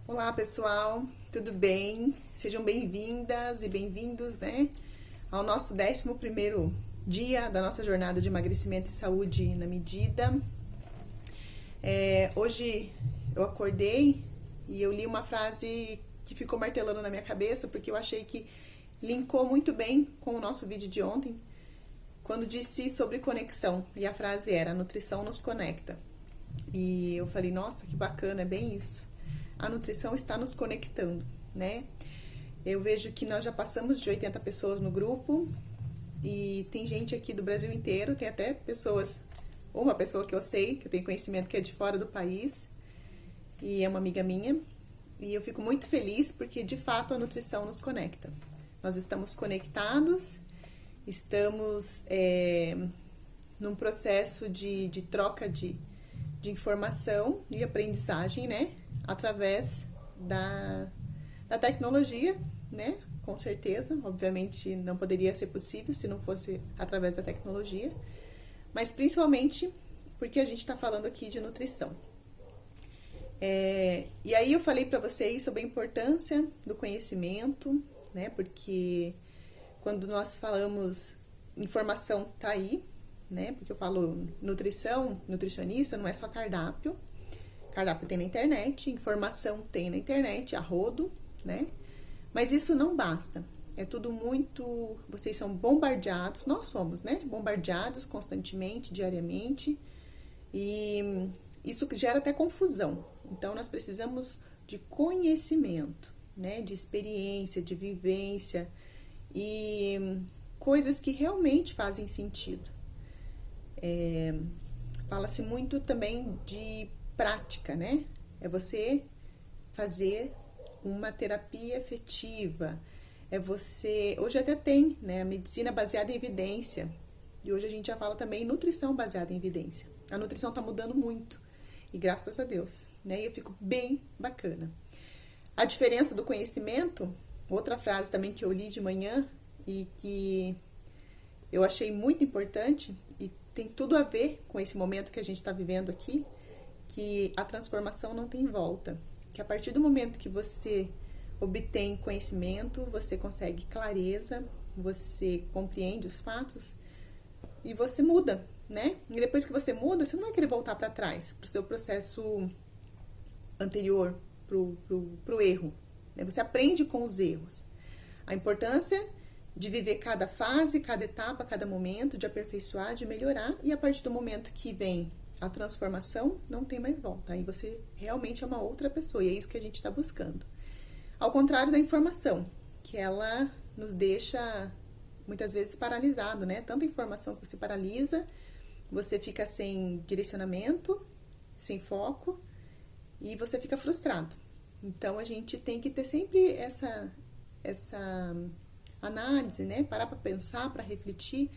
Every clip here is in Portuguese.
Olá, pessoal, tudo bem? Sejam bem-vindas e bem-vindos, ao nosso 11º dia da nossa jornada de emagrecimento e saúde na medida. Hoje eu acordei e eu li uma frase que ficou martelando na minha cabeça, porque eu achei que linkou muito bem com o nosso vídeo de ontem, quando disse sobre conexão, e a frase era: a nutrição nos conecta. E eu falei, nossa, que bacana, é bem isso. A nutrição está nos conectando, né? Eu vejo que nós já passamos de 80 pessoas no grupo e tem gente aqui do Brasil inteiro, tem até uma pessoa que eu sei, que eu tenho conhecimento, que é de fora do país e é uma amiga minha. E eu fico muito feliz porque, de fato, a nutrição nos conecta. Nós estamos conectados, estamos num processo de troca de informação e aprendizagem, né? Através da tecnologia, né? Com certeza, obviamente não poderia ser possível se não fosse através da tecnologia, mas principalmente porque a gente está falando aqui de nutrição. E aí eu falei para vocês sobre a importância do conhecimento, né? Porque quando nós falamos informação tá aí, né? Porque eu falo nutrição, nutricionista não é só cardápio. Cardápio tem na internet, informação tem na internet, a rodo, né? Mas isso não basta. É tudo muito... Vocês são bombardeados, nós somos, né? Bombardeados constantemente, diariamente. E isso gera até confusão. Então, nós precisamos de conhecimento, né? De experiência, de vivência e coisas que realmente fazem sentido. Fala-se muito também de prática, né? É você fazer uma terapia efetiva. Hoje até tem, né? A medicina baseada em evidência. E hoje a gente já fala também em nutrição baseada em evidência. A nutrição está mudando muito. E graças a Deus, né? E eu fico bem bacana. A diferença do conhecimento, outra frase também que eu li de manhã e que eu achei muito importante e tem tudo a ver com esse momento que a gente está vivendo aqui, que a transformação não tem volta. Que a partir do momento que você obtém conhecimento, você consegue clareza, você compreende os fatos e você muda, né? E depois que você muda, você não vai querer voltar para trás, para o seu processo anterior, pro erro. Né? Você aprende com os erros. A importância de viver cada fase, cada etapa, cada momento, de aperfeiçoar, de melhorar, e a partir do momento que vem a transformação, não tem mais volta. Aí você realmente é uma outra pessoa, e é isso que a gente está buscando. Ao contrário da informação, que ela nos deixa muitas vezes paralisado, né? Tanta informação que você paralisa, você fica sem direcionamento, sem foco, e você fica frustrado. Então, a gente tem que ter sempre essa análise, né? Parar para pensar, para refletir,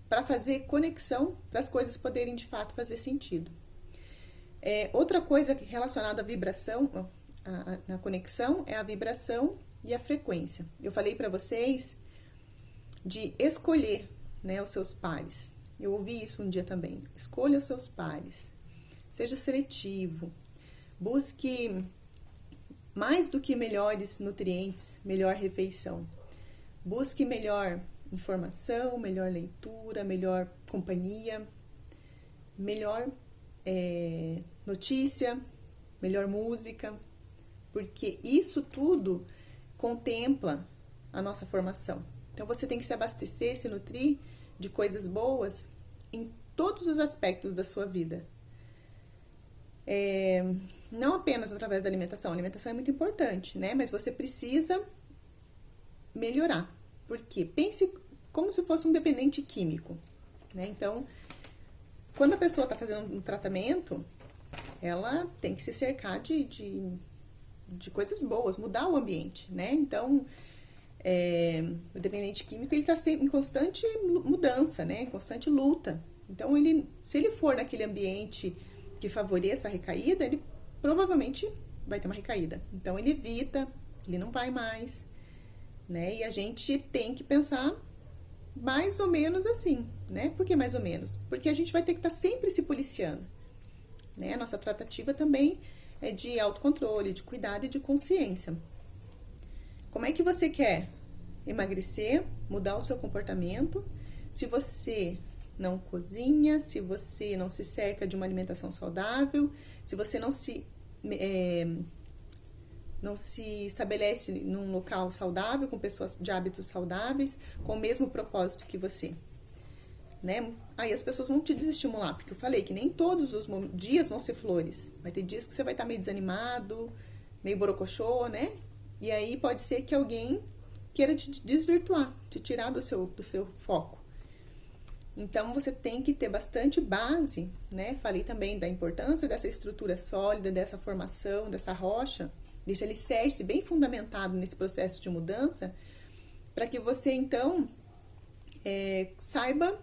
para fazer conexão, para as coisas poderem de fato fazer sentido. Outra coisa relacionada à vibração, na conexão, é a vibração e a frequência. Eu falei para vocês de escolher, né, os seus pares. Eu ouvi isso um dia também. Escolha os seus pares. Seja seletivo. Busque mais do que melhores nutrientes, melhor refeição. Busque melhor informação, melhor leitura, melhor companhia, melhor notícia, melhor música, porque isso tudo contempla a nossa formação. Então, você tem que se abastecer, se nutrir de coisas boas em todos os aspectos da sua vida. Não apenas através da alimentação. A alimentação é muito importante, né? Mas você precisa melhorar. Por quê? Pense como se fosse um dependente químico, né? Então, quando a pessoa está fazendo um tratamento, ela tem que se cercar de coisas boas, mudar o ambiente, né? Então, o dependente químico, ele está sempre em constante mudança, né? Em constante luta. Então, se ele for naquele ambiente que favoreça a recaída, ele provavelmente vai ter uma recaída. Então, ele evita, ele não vai mais, né? E a gente tem que pensar mais ou menos assim, né? Por que mais ou menos? Porque a gente vai ter que estar sempre se policiando, né? A nossa tratativa também é de autocontrole, de cuidado e de consciência. Como é que você quer emagrecer, mudar o seu comportamento, se você não cozinha, se você não se cerca de uma alimentação saudável, se você não se estabelece num local saudável, com pessoas de hábitos saudáveis, com o mesmo propósito que você, né? Aí as pessoas vão te desestimular, porque eu falei que nem todos os dias vão ser flores. Vai ter dias que você vai estar meio desanimado, meio borocochô, né? E aí pode ser que alguém queira te desvirtuar, te tirar do seu foco. Então, você tem que ter bastante base, né? Falei também da importância dessa estrutura sólida, dessa formação, dessa rocha, desse alicerce bem fundamentado nesse processo de mudança, para que você, então, saiba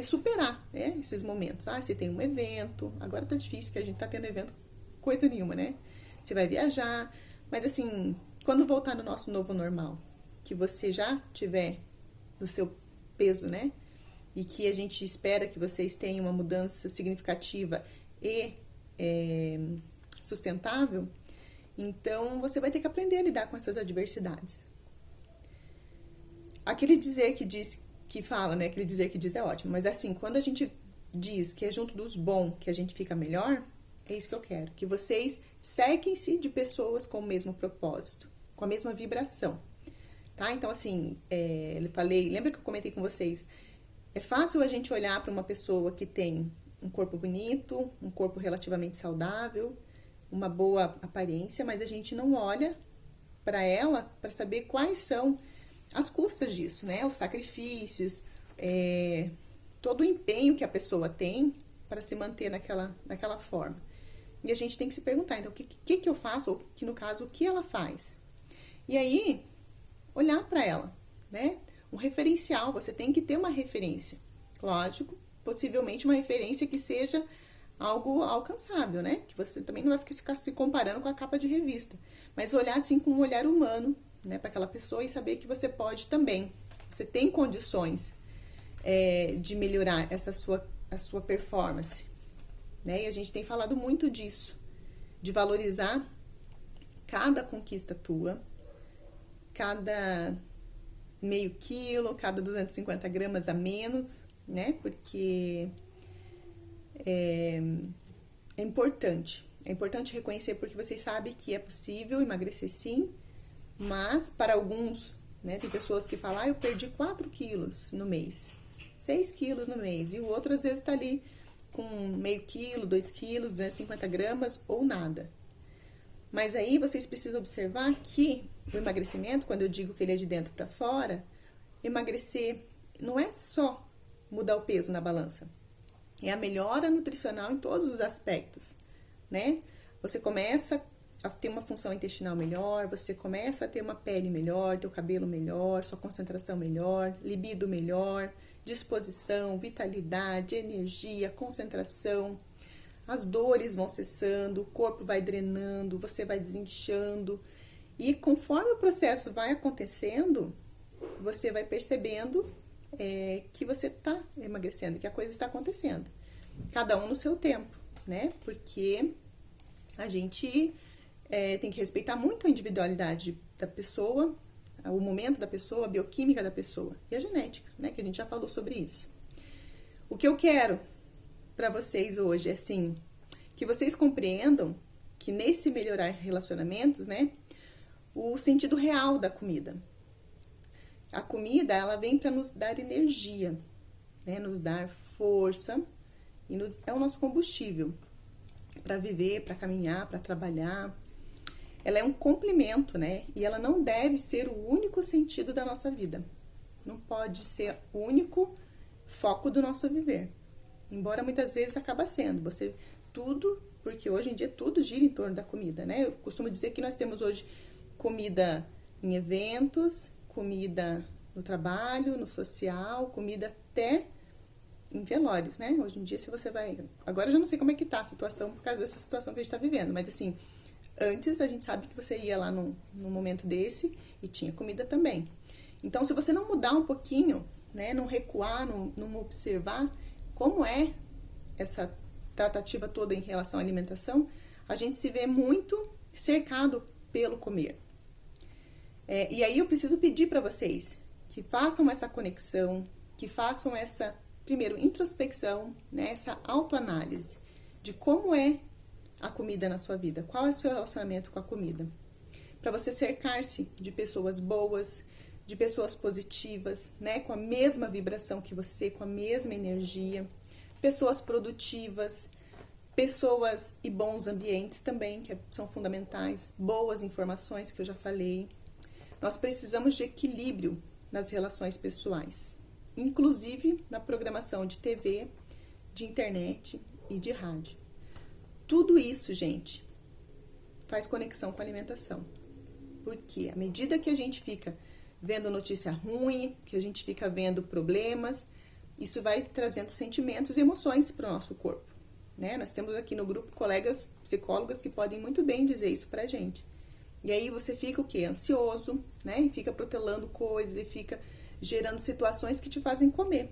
superar, né, esses momentos. Se tem um evento, agora tá difícil, que a gente tá tendo evento coisa nenhuma, né? Você vai viajar, mas assim, quando voltar no nosso novo normal, que você já tiver no seu peso, né? E que a gente espera que vocês tenham uma mudança significativa e sustentável, então você vai ter que aprender a lidar com essas adversidades. Aquele dizer que fala, né? Aquele dizer que diz é ótimo, mas assim, quando a gente diz que é junto dos bons que a gente fica melhor, é isso que eu quero, que vocês cerquem-se de pessoas com o mesmo propósito, com a mesma vibração, tá? Então, assim, lembra que eu comentei com vocês, é fácil a gente olhar para uma pessoa que tem um corpo bonito, um corpo relativamente saudável, uma boa aparência, mas a gente não olha para ela para saber quais são as custas disso, né? Os sacrifícios, todo o empenho que a pessoa tem para se manter naquela forma. E a gente tem que se perguntar, então, o que eu faço? Ou, que no caso, o que ela faz? E aí, olhar para ela, né? Um referencial, você tem que ter uma referência. Lógico, possivelmente uma referência que seja algo alcançável, né? Que você também não vai ficar se comparando com a capa de revista. Mas olhar assim com um olhar humano, né, para aquela pessoa e saber que você pode também. Você tem condições de melhorar a sua performance, né? E a gente tem falado muito disso, de valorizar cada conquista tua, cada meio quilo, cada 250 gramas a menos, né? Porque é importante. É importante reconhecer, porque vocês sabem que é possível emagrecer sim, mas para alguns, né? Tem pessoas que falam, eu perdi 4 quilos no mês, 6 quilos no mês, e o outro às vezes está ali com meio quilo, 2 quilos, 250 gramas ou nada. Mas aí vocês precisam observar que o emagrecimento, quando eu digo que ele é de dentro para fora, emagrecer não é só mudar o peso na balança. É a melhora nutricional em todos os aspectos, né? Você começa a ter uma função intestinal melhor, você começa a ter uma pele melhor, teu cabelo melhor, sua concentração melhor, libido melhor, disposição, vitalidade, energia, concentração. As dores vão cessando, o corpo vai drenando, você vai desinchando. E conforme o processo vai acontecendo, você vai percebendo que você está emagrecendo, que a coisa está acontecendo. Cada um no seu tempo, né? Porque a gente tem que respeitar muito a individualidade da pessoa, o momento da pessoa, a bioquímica da pessoa e a genética, né? Que a gente já falou sobre isso. O que eu quero para vocês hoje é, assim, que vocês compreendam que nesse melhorar relacionamentos, né? O sentido real da comida. A comida, ela vem para nos dar energia, né? Nos dar força e é o nosso combustível para viver, para caminhar, para trabalhar. Ela é um complemento, né? E ela não deve ser o único sentido da nossa vida. Não pode ser o único foco do nosso viver. Embora muitas vezes acaba sendo. Porque hoje em dia tudo gira em torno da comida, né? Eu costumo dizer que nós temos hoje comida em eventos, comida no trabalho, no social, comida até em velórios, né? Hoje em dia, se você vai... Agora eu já não sei como é que tá a situação, por causa dessa situação que a gente tá vivendo, mas assim, antes a gente sabe que você ia lá num momento desse e tinha comida também. Então, se você não mudar um pouquinho, né? Não recuar, não observar como é essa tratativa toda em relação à alimentação, a gente se vê muito cercado pelo comer. E aí eu preciso pedir para vocês que façam essa conexão, que façam essa, primeiro, introspecção, né, essa autoanálise de como é a comida na sua vida, qual é o seu relacionamento com a comida. Para você cercar-se de pessoas boas, de pessoas positivas, né, com a mesma vibração que você, com a mesma energia, pessoas produtivas, pessoas e bons ambientes também, que são fundamentais, boas informações que eu já falei. Nós precisamos de equilíbrio nas relações pessoais, inclusive na programação de TV, de internet e de rádio. Tudo isso, gente, faz conexão com a alimentação. Porque à medida que a gente fica vendo notícia ruim, que a gente fica vendo problemas, isso vai trazendo sentimentos e emoções para o nosso corpo, né? Nós temos aqui no grupo colegas psicólogas que podem muito bem dizer isso pra gente. E aí você fica o quê? Ansioso, né? E fica protelando coisas e fica gerando situações que te fazem comer.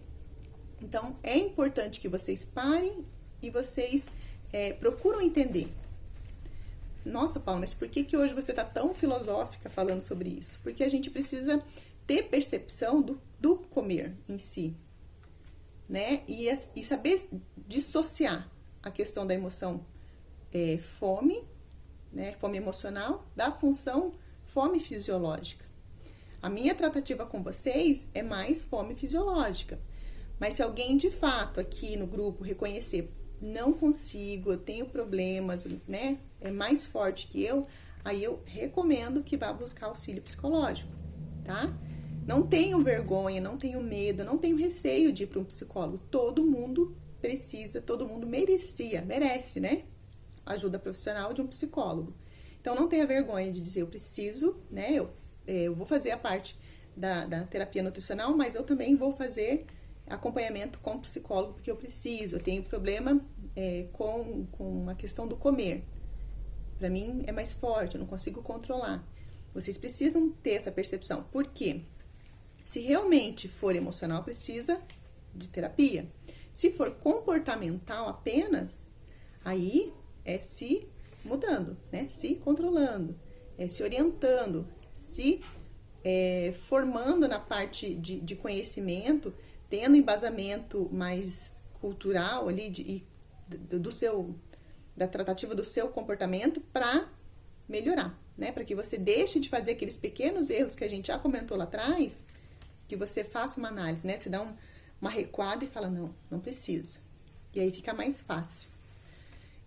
Então, é importante que vocês parem e vocês procuram entender. Nossa, Paula, mas por que hoje você está tão filosófica falando sobre isso? Porque a gente precisa ter percepção do comer em si, né? E saber dissociar a questão da emoção fome, né? Fome emocional, da função fome fisiológica. A minha tratativa com vocês é mais fome fisiológica. Mas se alguém de fato aqui no grupo reconhecer, não consigo, eu tenho problemas, né? É mais forte que eu, aí eu recomendo que vá buscar auxílio psicológico, tá? Não tenho vergonha, não tenho medo, não tenho receio de ir para um psicólogo. Todo mundo precisa, todo mundo merece, né? Ajuda profissional de um psicólogo. Então, não tenha vergonha de dizer, eu preciso, né? Eu vou fazer a parte da terapia nutricional, mas eu também vou fazer acompanhamento com psicólogo, porque eu preciso, eu tenho problema com a questão do comer. Para mim é mais forte, eu não consigo controlar. Vocês precisam ter essa percepção. Por quê? Se realmente for emocional, precisa de terapia. Se for comportamental apenas, aí é se mudando, né? Se controlando, se orientando, se formando na parte de conhecimento, tendo embasamento mais cultural ali da tratativa do seu comportamento para melhorar, né? Para que você deixe de fazer aqueles pequenos erros que a gente já comentou lá atrás, que você faça uma análise, né? Você dá uma recuada e fala, não preciso. E aí fica mais fácil.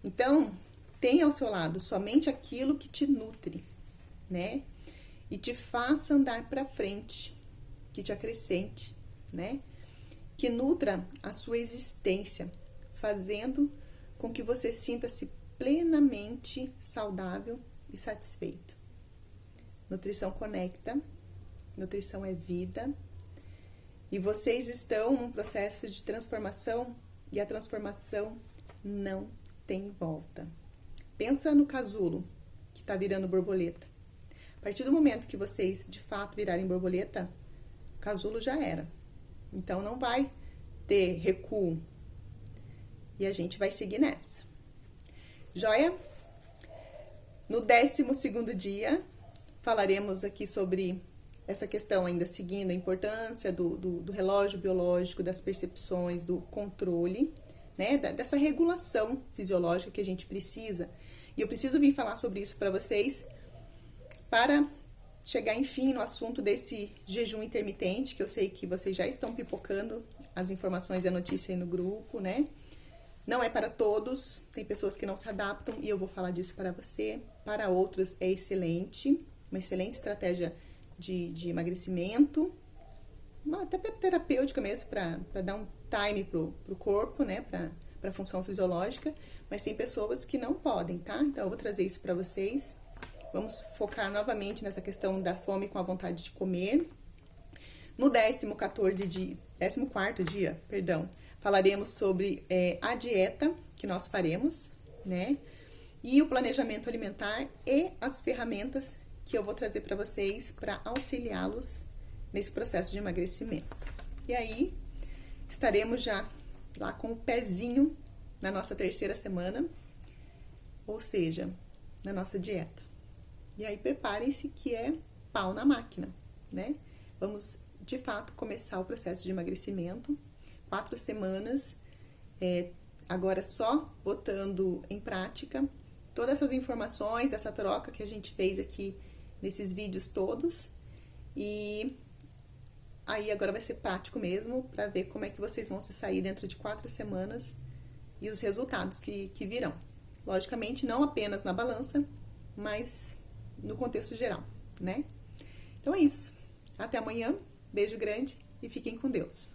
Então, tenha ao seu lado somente aquilo que te nutre, né? E te faça andar para frente, que te acrescente, né? Que nutra a sua existência, fazendo com que você sinta-se plenamente saudável e satisfeito. Nutrição conecta, nutrição é vida, e vocês estão num processo de transformação, e a transformação não tem volta. Pensa no casulo, que está virando borboleta. A partir do momento que vocês, de fato, virarem borboleta, o casulo já era. Então, não vai ter recuo. E a gente vai seguir nessa. Joia? No 12º dia, falaremos aqui sobre essa questão, ainda seguindo a importância do relógio biológico, das percepções, do controle, né? Dessa regulação fisiológica que a gente precisa. E eu preciso vir falar sobre isso para vocês, para chegar, enfim, no assunto desse jejum intermitente, que eu sei que vocês já estão pipocando as informações e a notícia aí no grupo, né? Não é para todos, tem pessoas que não se adaptam e eu vou falar disso para você. Para outros é excelente, uma excelente estratégia de emagrecimento, até terapêutica mesmo, para dar um time pro corpo, né? Para a função fisiológica, mas tem pessoas que não podem, tá? Então eu vou trazer isso para vocês. Vamos focar novamente nessa questão da fome com a vontade de comer. No 14º dia, falaremos sobre a dieta que nós faremos, né? E o planejamento alimentar e as ferramentas que eu vou trazer para vocês para auxiliá-los nesse processo de emagrecimento. E aí, estaremos já lá com o pezinho na nossa 3ª semana. ou seja, na nossa dieta. E aí preparem-se que é pau na máquina, né? Vamos, de fato, começar o processo de emagrecimento. 4 semanas, agora só botando em prática todas essas informações, essa troca que a gente fez aqui nesses vídeos todos. E aí agora vai ser prático mesmo, para ver como é que vocês vão se sair dentro de 4 semanas e os resultados que virão. Logicamente, não apenas na balança, mas no contexto geral, né? Então é isso. Até amanhã. Beijo grande e fiquem com Deus.